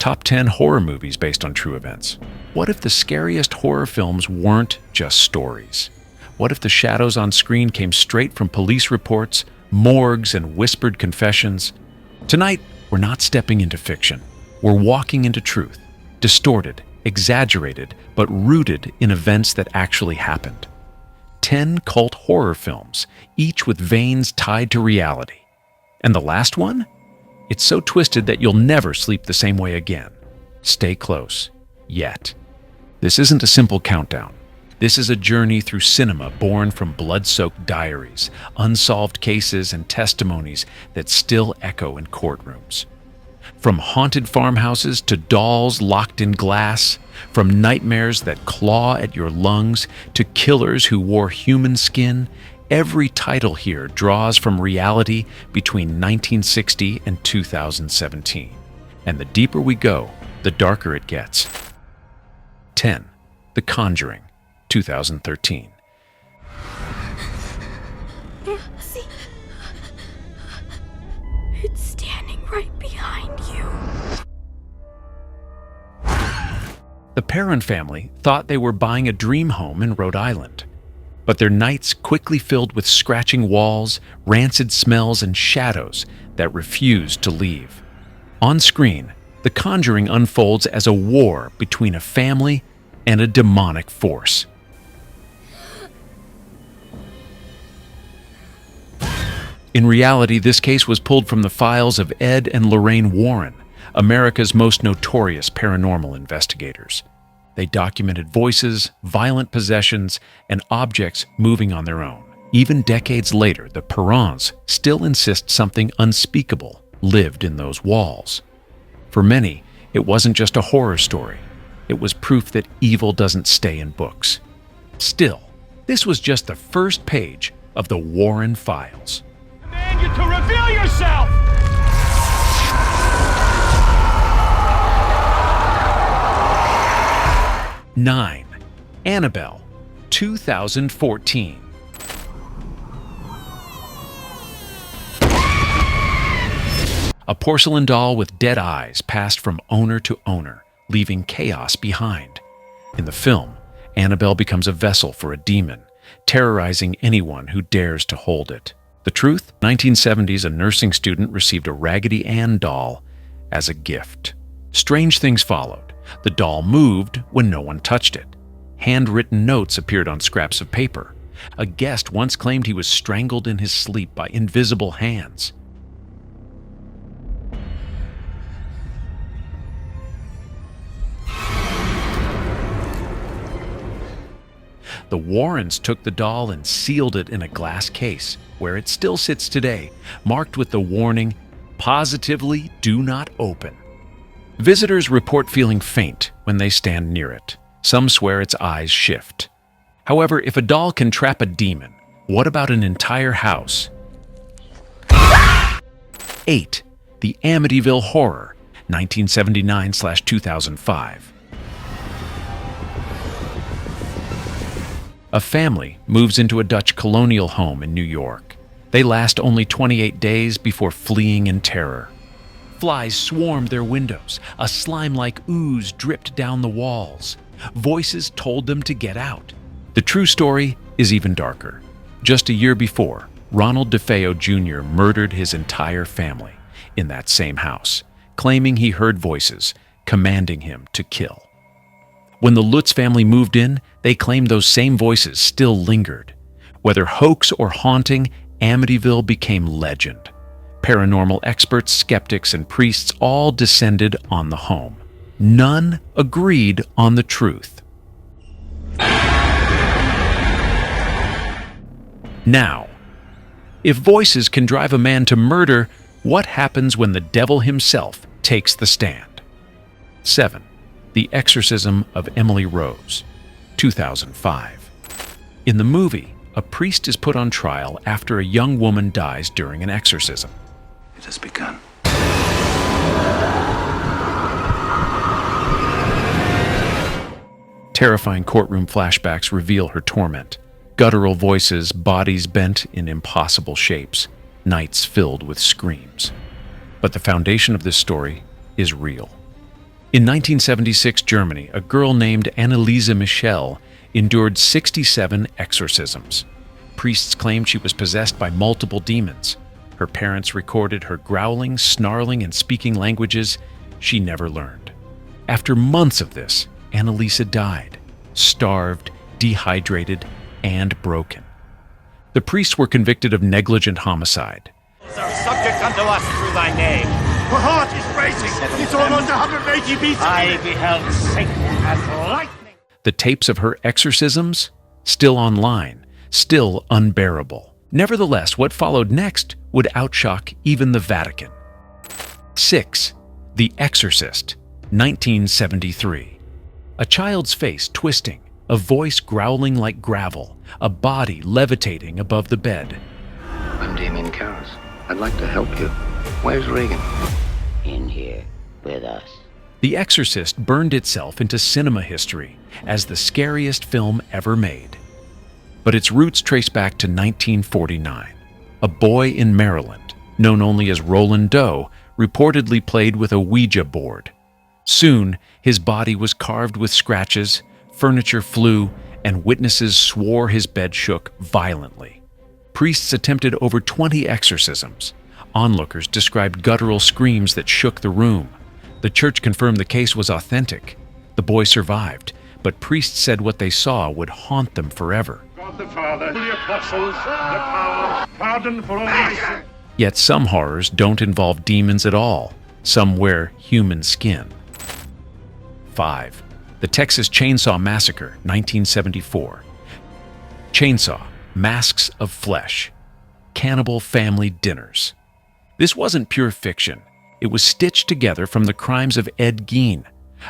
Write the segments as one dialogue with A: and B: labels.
A: Top 10 horror movies based on true events. What if the scariest horror films weren't just stories? What if the shadows on screen came straight from police reports, morgues, and whispered confessions? Tonight, we're not stepping into fiction. We're walking into truth, distorted, exaggerated, but rooted in events that actually happened. 10 cult horror films, each with veins tied to reality. And the last one? It's so twisted that you'll never sleep the same way again. Stay close. Yet. This isn't a simple countdown. This is a journey through cinema born from blood-soaked diaries, unsolved cases, and testimonies that still echo in courtrooms. From haunted farmhouses to dolls locked in glass, from nightmares that claw at your lungs to killers who wore human skin, every title here draws from reality between 1960 and 2017. And the deeper we go, the darker it gets. 10. The Conjuring, 2013.
B: See? It's standing right behind you.
A: The Perron family thought they were buying a dream home in Rhode Island. But their nights quickly filled with scratching walls, rancid smells, and shadows that refused to leave. On screen, The Conjuring unfolds as a war between a family and a demonic force. In reality, this case was pulled from the files of Ed and Lorraine Warren, America's most notorious paranormal investigators. They documented voices, violent possessions, and objects moving on their own. Even decades later, the Perrons still insist something unspeakable lived in those walls. For many, it wasn't just a horror story. It was proof that evil doesn't stay in books. Still, this was just the first page of the Warren Files.
C: I command you to reveal yourself!
A: 9. Annabelle, 2014. A porcelain doll with dead eyes passed from owner to owner, leaving chaos behind. In the film, Annabelle becomes a vessel for a demon, terrorizing anyone who dares to hold it. The truth? 1970s, a nursing student received a Raggedy Ann doll as a gift. Strange things followed. The doll moved when no one touched it. Handwritten notes appeared on scraps of paper. A guest once claimed he was strangled in his sleep by invisible hands. The Warrens took the doll and sealed it in a glass case, where it still sits today, marked with the warning, "Positively do not open." Visitors report feeling faint when they stand near it. Some swear its eyes shift. However, if a doll can trap a demon, what about an entire house? 8. The Amityville Horror, 1979/2005. A family moves into a Dutch colonial home in New York. They last only 28 days before fleeing in terror. Flies swarmed their windows. A slime-like ooze dripped down the walls. Voices told them to get out. The true story is even darker. Just a year before, Ronald DeFeo Jr. murdered his entire family in that same house, claiming he heard voices commanding him to kill. When the Lutz family moved in, they claimed those same voices still lingered. Whether hoax or haunting, Amityville became legend. Paranormal experts, skeptics, and priests all descended on the home. None agreed on the truth. Now, if voices can drive a man to murder, what happens when the devil himself takes the stand? 7. The Exorcism of Emily Rose, 2005. In the movie, a priest is put on trial after a young woman dies during an exorcism.
D: It has begun.
A: Terrifying courtroom flashbacks reveal her torment. Guttural voices, bodies bent in impossible shapes, nights filled with screams. But the foundation of this story is real. In 1976 Germany, a girl named Anneliese Michel endured 67 exorcisms. Priests claimed she was possessed by multiple demons. Her parents recorded her growling, snarling, and speaking languages she never learned. After months of this, Anneliese died, starved, dehydrated, and broken. The priests were convicted of negligent homicide.
D: Are subject unto us through thy name.
C: Her heart is racing. It's almost 180 beats.
D: I beheld Satan as lightning.
A: The tapes of her exorcisms, still online, still unbearable. Nevertheless, what followed next would outshock even the Vatican. 6. The Exorcist, 1973. A child's face twisting, a voice growling like gravel, a body levitating above the bed.
E: I'm Damien Karras. I'd like to help you. Where's Reagan?
F: In here with us.
A: The Exorcist burned itself into cinema history as the scariest film ever made. But its roots trace back to 1949. A boy in Maryland, known only as Roland Doe, reportedly played with a Ouija board. Soon, his body was carved with scratches, furniture flew, and witnesses swore his bed shook violently. Priests attempted over 20 exorcisms. Onlookers described guttural screams that shook the room. The church confirmed the case was authentic. The boy survived, but priests said what they saw would haunt them forever.
C: God the Father, the apostles, the power, pardon for all my sins.
A: Yet some horrors don't involve demons at all. Some wear human skin. 5. The Texas Chainsaw Massacre, 1974. Chainsaw, masks of flesh. Cannibal family dinners. This wasn't pure fiction. It was stitched together from the crimes of Ed Gein,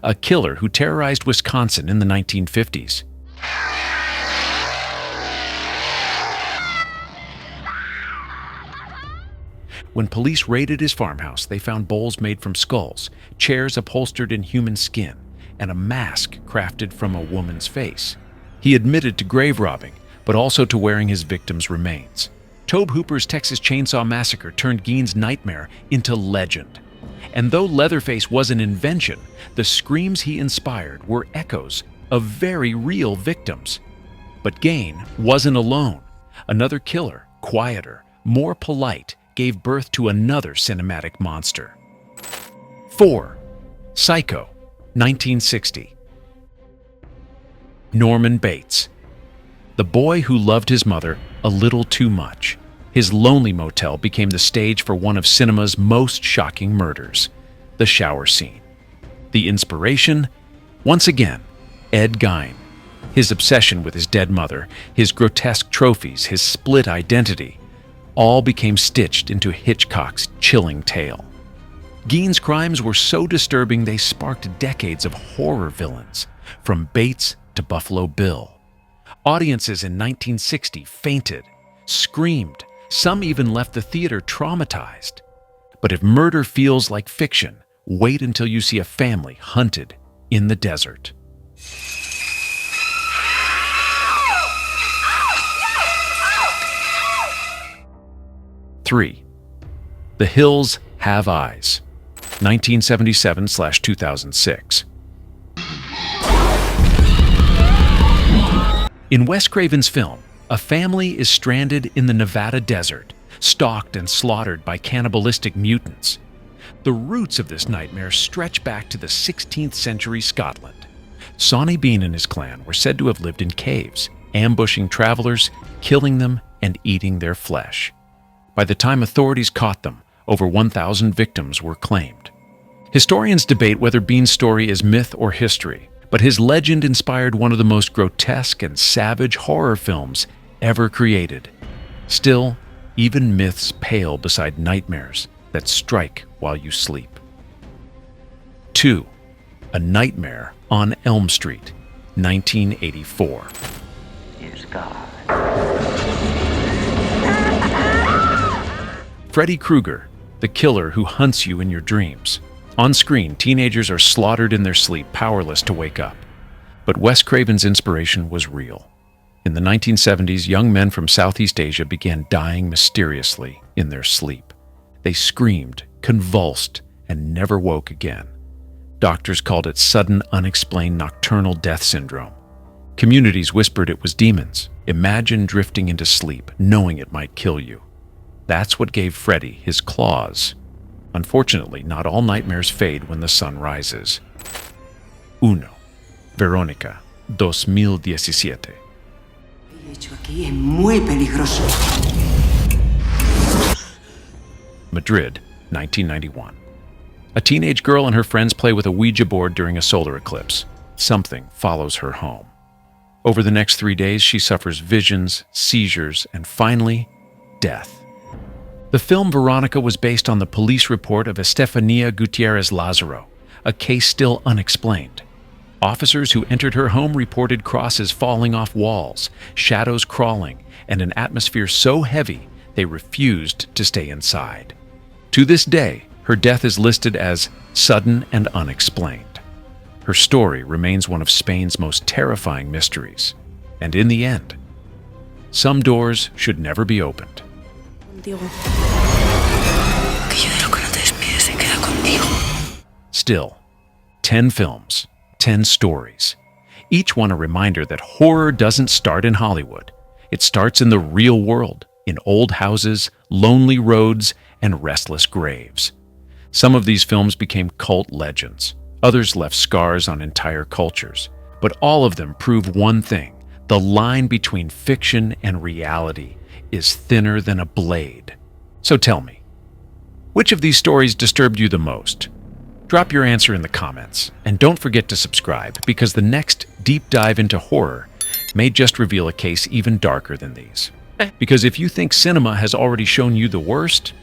A: a killer who terrorized Wisconsin in the 1950s. When police raided his farmhouse, they found bowls made from skulls, chairs upholstered in human skin, and a mask crafted from a woman's face. He admitted to grave robbing, but also to wearing his victims' remains. Tobe Hooper's Texas Chainsaw Massacre turned Gein's nightmare into legend. And though Leatherface was an invention, the screams he inspired were echoes of very real victims. But Gein wasn't alone. Another killer, quieter, more polite, gave birth to another cinematic monster. 4. Psycho, 1960. Norman Bates. The boy who loved his mother a little too much. His lonely motel became the stage for one of cinema's most shocking murders, the shower scene. The inspiration? Once again, Ed Gein. His obsession with his dead mother, his grotesque trophies, his split identity, all became stitched into Hitchcock's chilling tale. Gein's crimes were so disturbing they sparked decades of horror villains, from Bates to Buffalo Bill. Audiences in 1960 fainted, screamed, some even left the theater traumatized. But if murder feels like fiction, wait until you see a family hunted in the desert. 3. The Hills Have Eyes, 1977/2006. In Wes Craven's film, a family is stranded in the Nevada desert, stalked and slaughtered by cannibalistic mutants. The roots of this nightmare stretch back to the 16th century Scotland. Sonny Bean and his clan were said to have lived in caves, ambushing travelers, killing them, and eating their flesh. By the time authorities caught them, over 1,000 victims were claimed. Historians debate whether Bean's story is myth or history, but his legend inspired one of the most grotesque and savage horror films ever created. Still, even myths pale beside nightmares that strike while you sleep. 2. A Nightmare on Elm Street, 1984.
F: Is God.
A: Freddy Krueger, the killer who hunts you in your dreams. On screen, teenagers are slaughtered in their sleep, powerless to wake up. But Wes Craven's inspiration was real. In the 1970s, young men from Southeast Asia began dying mysteriously in their sleep. They screamed, convulsed, and never woke again. Doctors called it sudden, unexplained nocturnal death syndrome. Communities whispered it was demons. Imagine drifting into sleep, knowing it might kill you. That's what gave Freddy his claws. Unfortunately, not all nightmares fade when the sun rises. 1. Verónica, 2017.
G: Hecho aquí es muy peligroso.
A: Madrid, 1991. A teenage girl and her friends play with a Ouija board during a solar eclipse. Something follows her home. Over the next 3 days, she suffers visions, seizures, and finally, death. The film Veronica was based on the police report of Estefania Gutierrez Lazaro, a case still unexplained. Officers who entered her home reported crosses falling off walls, shadows crawling, and an atmosphere so heavy they refused to stay inside. To this day, her death is listed as sudden and unexplained. Her story remains one of Spain's most terrifying mysteries. And in the end, some doors should never be opened. Still, 10 films, 10 stories. Each one a reminder that horror doesn't start in Hollywood. It starts in the real world, in old houses, lonely roads, and restless graves. Some of these films became cult legends. Others left scars on entire cultures. But all of them prove one thing: the line between fiction and reality is thinner than a blade. So tell me, which of these stories disturbed you the most? Drop your answer in the comments, and don't forget to subscribe, because the next deep dive into horror may just reveal a case even darker than these. Because if you think cinema has already shown you the worst,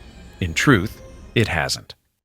A: in truth, it hasn't.